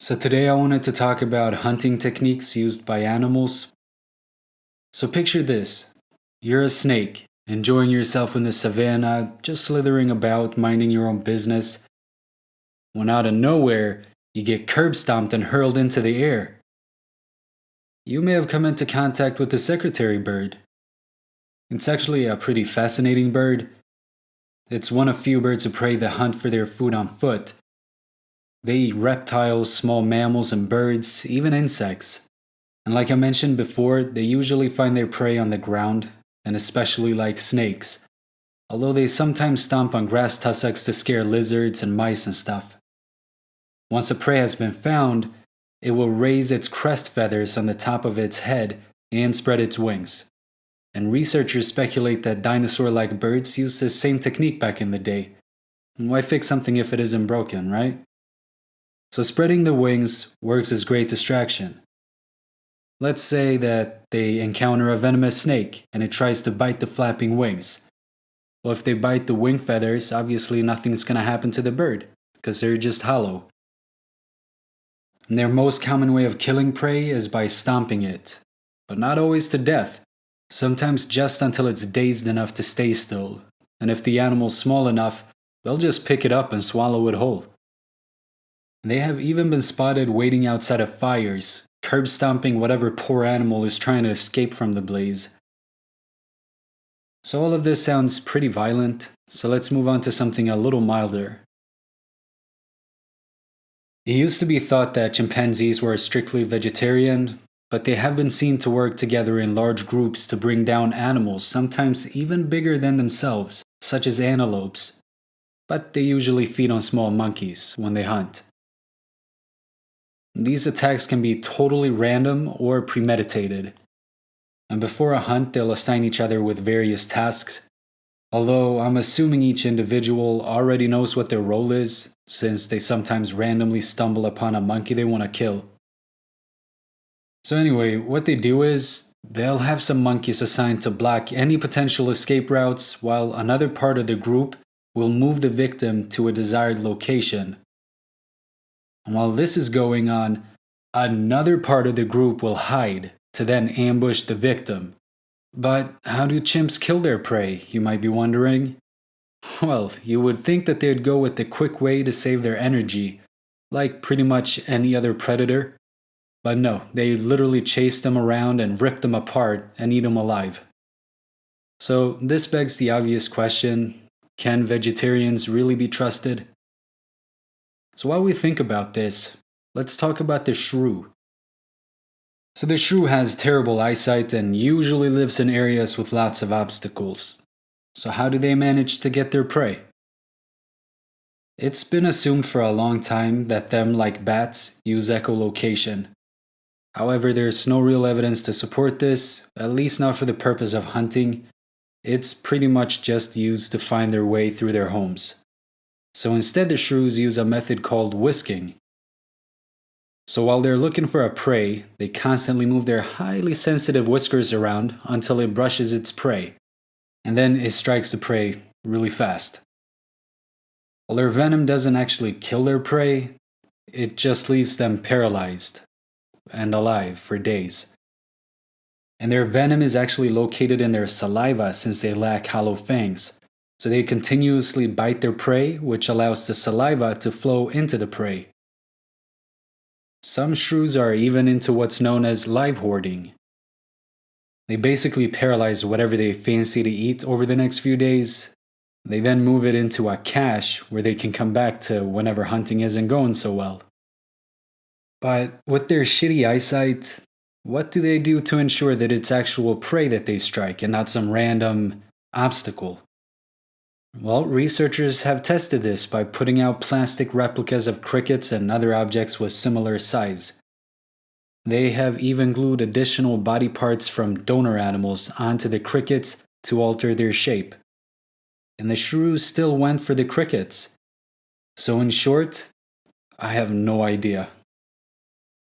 So today I wanted to talk about hunting techniques used by animals. So picture this. You're a snake, enjoying yourself in the savannah, just slithering about, minding your own business, when out of nowhere, you get curb stomped and hurled into the air. You may have come into contact with the secretary bird. It's actually a pretty fascinating bird. It's one of few birds of prey that hunt for their food on foot. They eat reptiles, small mammals, and birds, even insects. And like I mentioned before, they usually find their prey on the ground, and especially like snakes, although they sometimes stomp on grass tussocks to scare lizards and mice and stuff. Once a prey has been found, it will raise its crest feathers on the top of its head and spread its wings. And researchers speculate that dinosaur-like birds used this same technique back in the day. Why fix something if it isn't broken, right? So spreading the wings works as great distraction. Let's say that they encounter a venomous snake and it tries to bite the flapping wings. Well, if they bite the wing feathers, obviously nothing's going to happen to the bird, because they're just hollow. And their most common way of killing prey is by stomping it, but not always to death, sometimes just until it's dazed enough to stay still. And if the animal's small enough, they'll just pick it up and swallow it whole. They have even been spotted waiting outside of fires, curb stomping whatever poor animal is trying to escape from the blaze. So all of this sounds pretty violent, so let's move on to something a little milder. It used to be thought that chimpanzees were strictly vegetarian, but they have been seen to work together in large groups to bring down animals, sometimes even bigger than themselves, such as antelopes. But they usually feed on small monkeys when they hunt. These attacks can be totally random or premeditated. And before a hunt, they'll assign each other with various tasks. Although I'm assuming each individual already knows what their role is, since they sometimes randomly stumble upon a monkey they want to kill. So anyway, what they do is, they'll have some monkeys assigned to block any potential escape routes, while another part of the group will move the victim to a desired location. And while this is going on, another part of the group will hide to then ambush the victim. But how do chimps kill their prey, you might be wondering? Well, you would think that they'd go with the quick way to save their energy, like pretty much any other predator. But no, they literally chase them around and rip them apart and eat them alive. So this begs the obvious question, can vegetarians really be trusted? So while we think about this, let's talk about the shrew. So the shrew has terrible eyesight and usually lives in areas with lots of obstacles. So how do they manage to get their prey? It's been assumed for a long time that them, like bats, use echolocation. However, there's no real evidence to support this, at least not for the purpose of hunting. It's pretty much just used to find their way through their homes. So instead the shrews use a method called whisking. So while they're looking for a prey, they constantly move their highly sensitive whiskers around until it brushes its prey, and then it strikes the prey really fast. While their venom doesn't actually kill their prey, it just leaves them paralyzed and alive for days. And their venom is actually located in their saliva since they lack hollow fangs. So they continuously bite their prey, which allows the saliva to flow into the prey. Some shrews are even into what's known as live hoarding. They basically paralyze whatever they fancy to eat over the next few days. They then move it into a cache where they can come back to whenever hunting isn't going so well. But with their shitty eyesight, what do they do to ensure that it's actual prey that they strike and not some random obstacle? Well, researchers have tested this by putting out plastic replicas of crickets and other objects with similar size. They have even glued additional body parts from donor animals onto the crickets to alter their shape. And the shrews still went for the crickets. So in short, I have no idea.